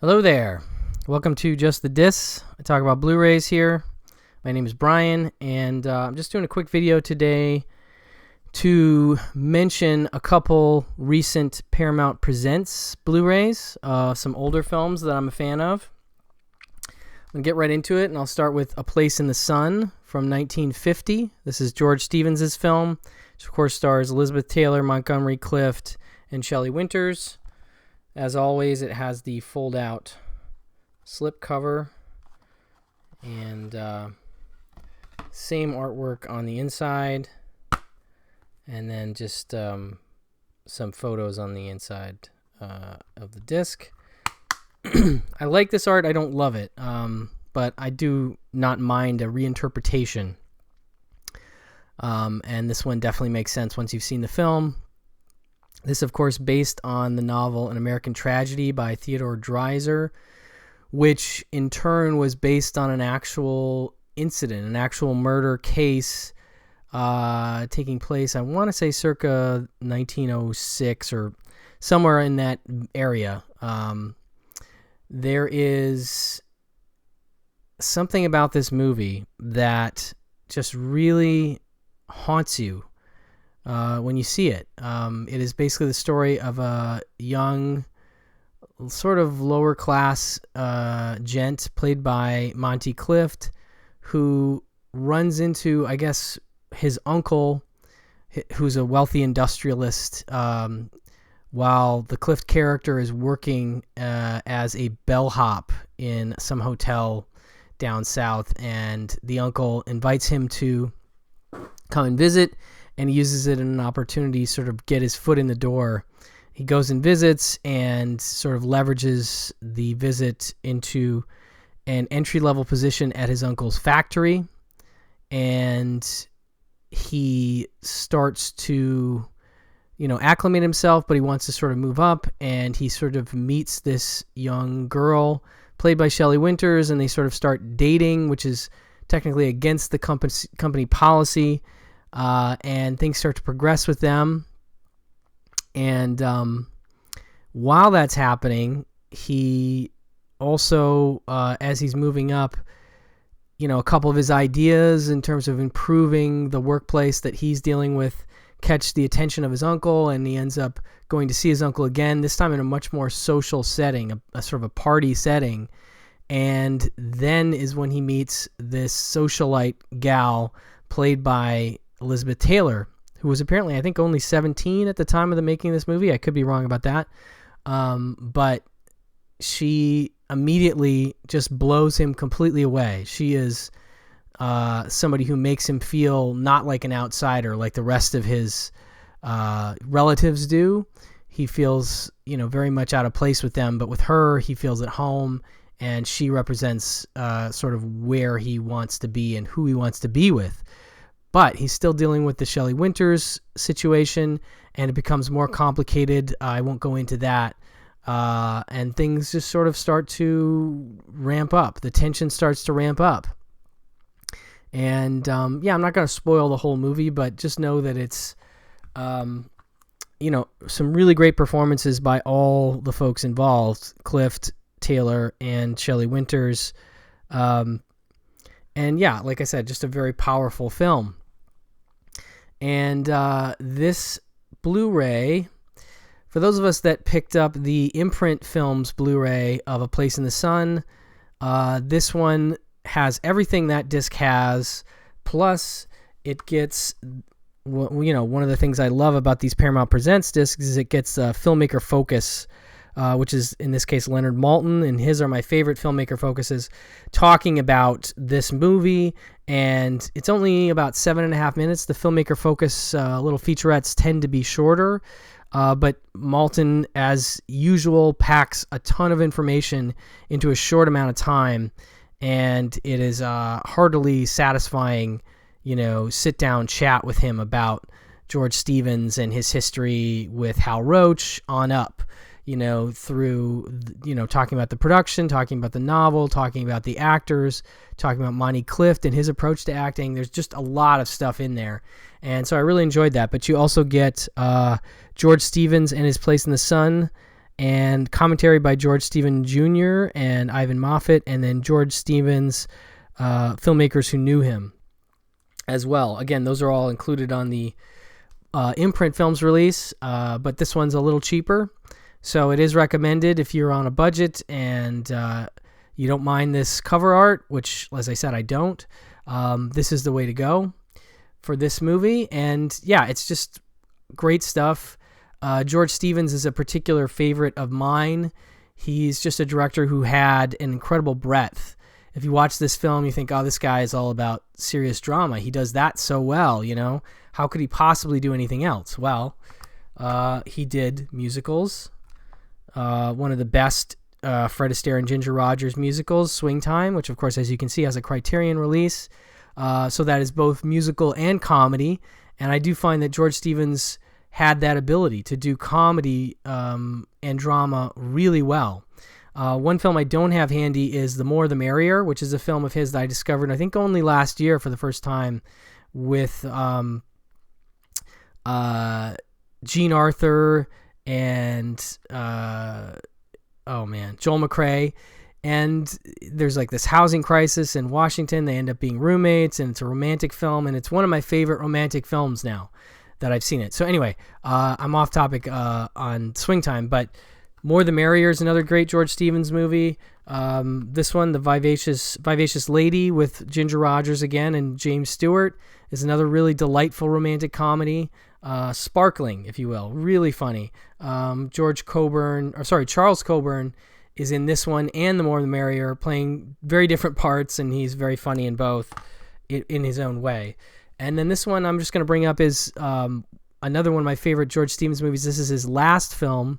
Hello there. Welcome to Just the Discs. I talk about Blu-rays here. My name is Brian, and I'm just doing a quick video today to mention a couple recent Paramount Presents Blu-rays, some older films that I'm a fan of. I'm going to get right into it, and I'll start with A Place in the Sun from 1950. This is George Stevens' film, which of course stars Elizabeth Taylor, Montgomery Clift, and Shelley Winters. As always, it has the fold-out slip cover and same artwork on the inside, and then just some photos on the inside of the disc. I like this art. I don't love it, but I do not mind a reinterpretation. And this one definitely makes sense once you've seen the film. This, of course, based on the novel An American Tragedy by Theodore Dreiser, which in turn was based on an actual incident, an actual murder case taking place, I want to say circa 1906 or somewhere in that area. There is something about this movie that just really haunts you when you see it. It is basically the story of a young, sort of lower class gent played by Monty Clift, who runs into, I guess, his uncle, who's a wealthy industrialist, while the Clift character is working as a bellhop in some hotel down south, and the uncle invites him to come and visit, and he uses it as an opportunity to sort of get his foot in the door. He goes and visits and sort of leverages the visit into an entry-level position at his uncle's factory, and he starts to, acclimate himself, but he wants to sort of move up, and he sort of meets this young girl played by Shelley Winters, and they sort of start dating, which is technically against the company policy. And things start to progress with them. And while that's happening, he also, as he's moving up, a couple of his ideas in terms of improving the workplace that he's dealing with catch the attention of his uncle, and he ends up going to see his uncle again, this time in a much more social setting, a sort of a party setting. And then is when he meets this socialite gal played by Elizabeth Taylor, who was apparently, I think, only 17 at the time of the making of this movie. I could be wrong about that. But she immediately just blows him completely away. She is somebody who makes him feel not like an outsider like the rest of his relatives do. He feels, very much out of place with them, but with her, he feels at home, and she represents sort of where he wants to be and who he wants to be with. But he's still dealing with the Shelley Winters situation, and it becomes more complicated. I won't go into that. And things just sort of start to ramp up. The tension starts to ramp up. And, I'm not going to spoil the whole movie, but just know that it's, some really great performances by all the folks involved, Clift, Taylor, and Shelley Winters. And yeah, like I said, just a very powerful film. And this Blu-ray, for those of us that picked up the Imprint Films Blu-ray of A Place in the Sun, this one has everything that disc has, plus it gets, one of the things I love about these Paramount Presents discs is it gets filmmaker focus, which is, in this case, Leonard Maltin, and his are my favorite filmmaker focuses, talking about this movie. And it's only about 7.5 minutes. The filmmaker focus little featurettes tend to be shorter, but Maltin, as usual, packs a ton of information into a short amount of time, and it is heartily satisfying, sit-down chat with him about George Stevens and his history with Hal Roach on up. Through, talking about the production, talking about the novel, talking about the actors, talking about Monty Clift and his approach to acting. There's just a lot of stuff in there. And so I really enjoyed that. But you also get George Stevens and His Place in the Sun, and commentary by George Stevens Jr. and Ivan Moffat, and then George Stevens, filmmakers who knew him as well. Again, those are all included on the imprint films release, but this one's a little cheaper, so it is recommended if you're on a budget and you don't mind this cover art, which, as I said, I don't. This is the way to go for this movie, and yeah, it's just great stuff. George Stevens is a particular favorite of mine. He's just a director who had an incredible breadth. If you watch this film, you think, oh, this guy is all about serious drama. He does that so well, you know? How could he possibly do anything else? Well, he did musicals. One of the best Fred Astaire and Ginger Rogers musicals, Swing Time, which, of course, as you can see, has a Criterion release. So that is both musical and comedy. And I do find that George Stevens had that ability to do comedy and drama really well. One film I don't have handy is The More the Merrier, which is a film of his that I discovered, I think, only last year for the first time, with Jean Arthur and Joel McCrea. And there's like this housing crisis in Washington. They end up being roommates, and it's a romantic film, and it's one of my favorite romantic films now that I've seen it. So anyway, I'm off topic on Swing Time, but More the Merrier is another great George Stevens movie. This one, The Vivacious Lady with Ginger Rogers again and James Stewart, is another really delightful romantic comedy. Sparkling, if you will, really funny. Charles Coburn is in this one and The More the Merrier, playing very different parts, and he's very funny in both in his own way. And then this one I'm just going to bring up is another one of my favorite George Stevens movies. This is his last film.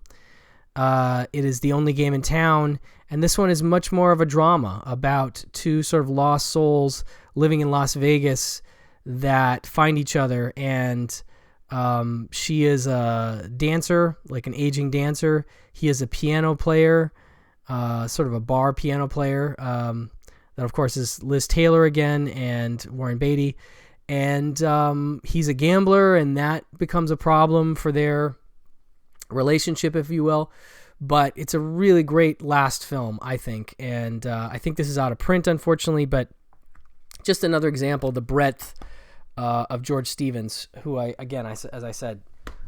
It is The Only Game in Town, and this one is much more of a drama about two sort of lost souls living in Las Vegas that find each other, and she is a dancer, like an aging dancer. He is a piano player, sort of a bar piano player, that of course is Liz Taylor again and Warren Beatty, and he's a gambler, and that becomes a problem for their relationship, if you will. But it's a really great last film, I think, and I think this is out of print, unfortunately, but just another example of the breadth of George Stevens, who as I said,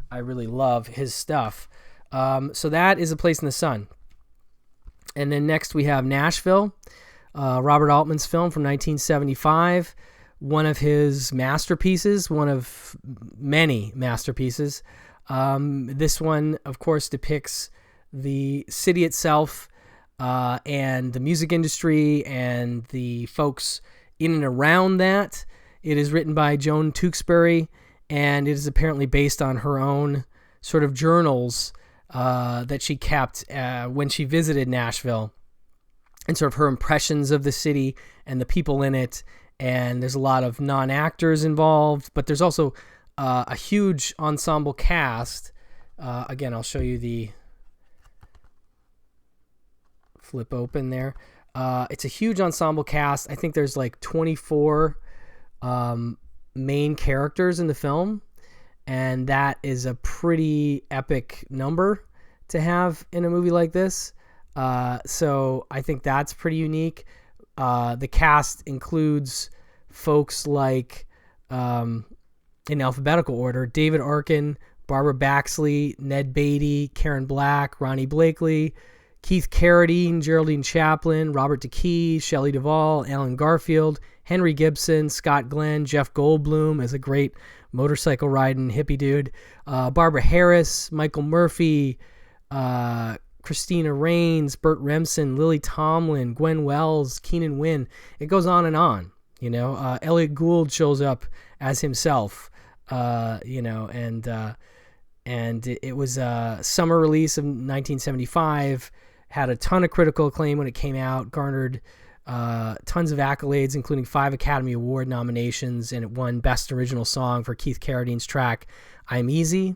I really love his stuff. So that is A Place in the Sun. And then next we have Nashville, Robert Altman's film from 1975, one of his masterpieces, one of many masterpieces. This one, of course, depicts the city itself and the music industry and the folks in and around that. It is written by Joan Tewksbury, and it is apparently based on her own sort of journals that she kept when she visited Nashville, and sort of her impressions of the city and the people in it. And there's a lot of non-actors involved, but there's also a huge ensemble cast. Again, I'll show you the flip open there. It's a huge ensemble cast. I think there's like 24 main characters in the film, and that is a pretty epic number to have in a movie like this. So I think that's pretty unique. The cast includes folks like, in alphabetical order, David Arkin, Barbara Baxley, Ned Beatty, Karen Black, Ronnie Blakely, Keith Carradine, Geraldine Chaplin, Robert DeKey, Shelley Duvall, Alan Garfield, Henry Gibson, Scott Glenn, Jeff Goldblum as a great motorcycle riding hippie dude, Barbara Harris, Michael Murphy, Christina Rains, Burt Remsen, Lily Tomlin, Gwen Wells, Keenan Wynn. It goes on and on, you know. Elliot Gould shows up as himself, you know, and it was a summer release of 1975, had a ton of critical acclaim when it came out, garnered tons of accolades, including 5 Academy Award nominations, and it won Best Original Song for Keith Carradine's track I'm Easy.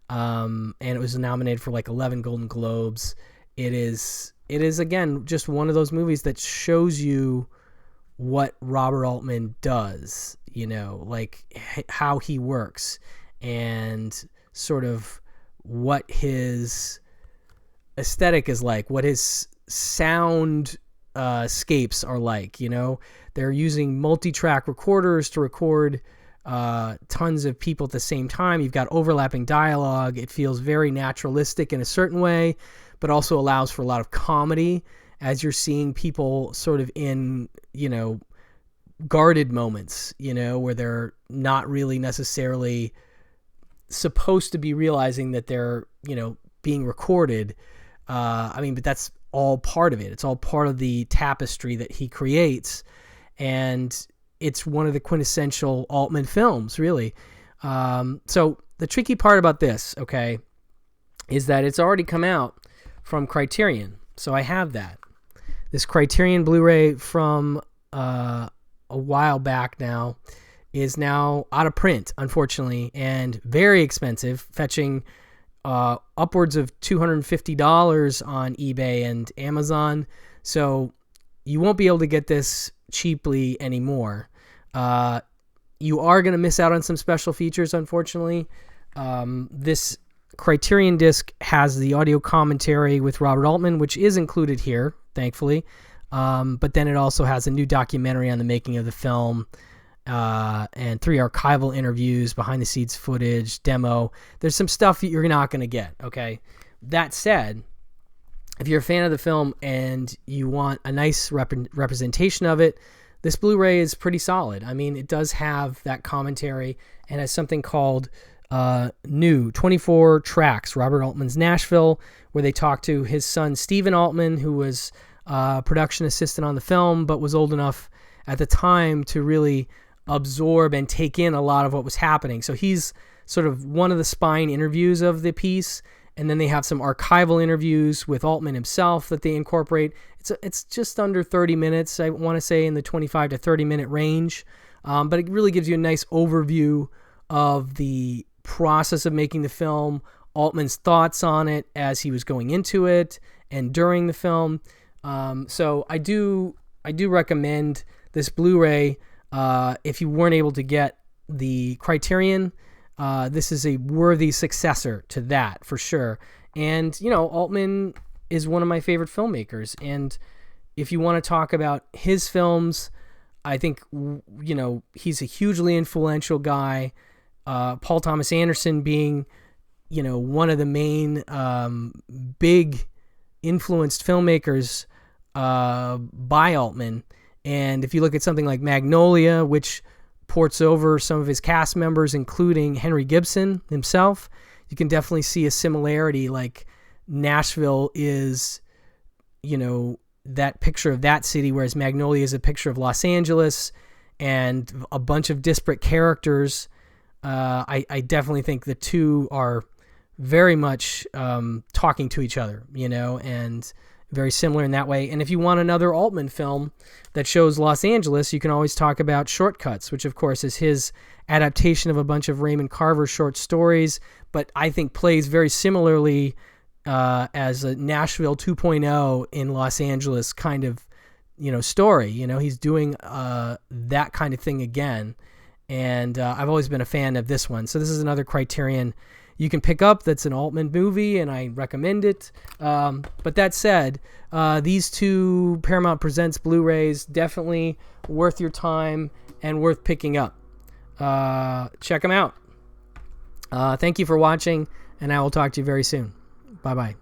And it was nominated for like 11 Golden Globes. It is again just one of those movies that shows you what Robert Altman does, you know, like how he works and sort of what his aesthetic is like, what his sound scapes are like. They're using multi-track recorders to record tons of people at the same time. You've got overlapping dialogue. It feels very naturalistic in a certain way, but also allows for a lot of comedy as you're seeing people sort of in, guarded moments, where they're not really necessarily supposed to be realizing that they're, being recorded. But that's all part of it. It's all part of the tapestry that he creates. And it's one of the quintessential Altman films, really. So the tricky part about this, okay, is that it's already come out from Criterion. So I have that. This Criterion Blu-ray from a while back now is now out of print, unfortunately, and very expensive, fetching upwards of $250 on eBay and Amazon. So you won't be able to get this cheaply anymore. You are going to miss out on some special features, unfortunately. This Criterion disc has the audio commentary with Robert Altman, which is included here, thankfully. But then it also has a new documentary on the making of the film, and 3 archival interviews, behind-the-scenes footage, demo. There's some stuff that you're not going to get, okay? That said, if you're a fan of the film and you want a nice representation of it, this Blu-ray is pretty solid. It does have that commentary and has something called new 24 tracks, Robert Altman's Nashville, where they talk to his son, Stephen Altman, who was production assistant on the film, but was old enough at the time to really absorb and take in a lot of what was happening. So he's sort of one of the spine interviews of the piece. And then they have some archival interviews with Altman himself that they incorporate. It's just under 30 minutes, I want to say, in the 25 to 30 minute range. But it really gives you a nice overview of the process of making the film, Altman's thoughts on it as he was going into it and during the film. So I do recommend this Blu-ray. If you weren't able to get the Criterion, this is a worthy successor to that for sure. And, Altman is one of my favorite filmmakers. And if you want to talk about his films, I think, he's a hugely influential guy. Paul Thomas Anderson being, one of the main big influenced filmmakers by Altman. And if you look at something like Magnolia, which ports over some of his cast members, including Henry Gibson himself, you can definitely see a similarity. Like Nashville is, that picture of that city, whereas Magnolia is a picture of Los Angeles and a bunch of disparate characters. I definitely think the two are very much talking to each other, and very similar in that way. And if you want another Altman film that shows Los Angeles, you can always talk about Shortcuts, which of course is his adaptation of a bunch of Raymond Carver short stories, but I think plays very similarly as a Nashville 2.0 in Los Angeles kind of, story. He's doing that kind of thing again. And I've always been a fan of this one. So this is another Criterion you can pick up that's an Altman movie, and I recommend it. But that said, these two Paramount Presents Blu-rays, definitely worth your time and worth picking up. Check them out. Thank you for watching, and I will talk to you very soon. Bye-bye.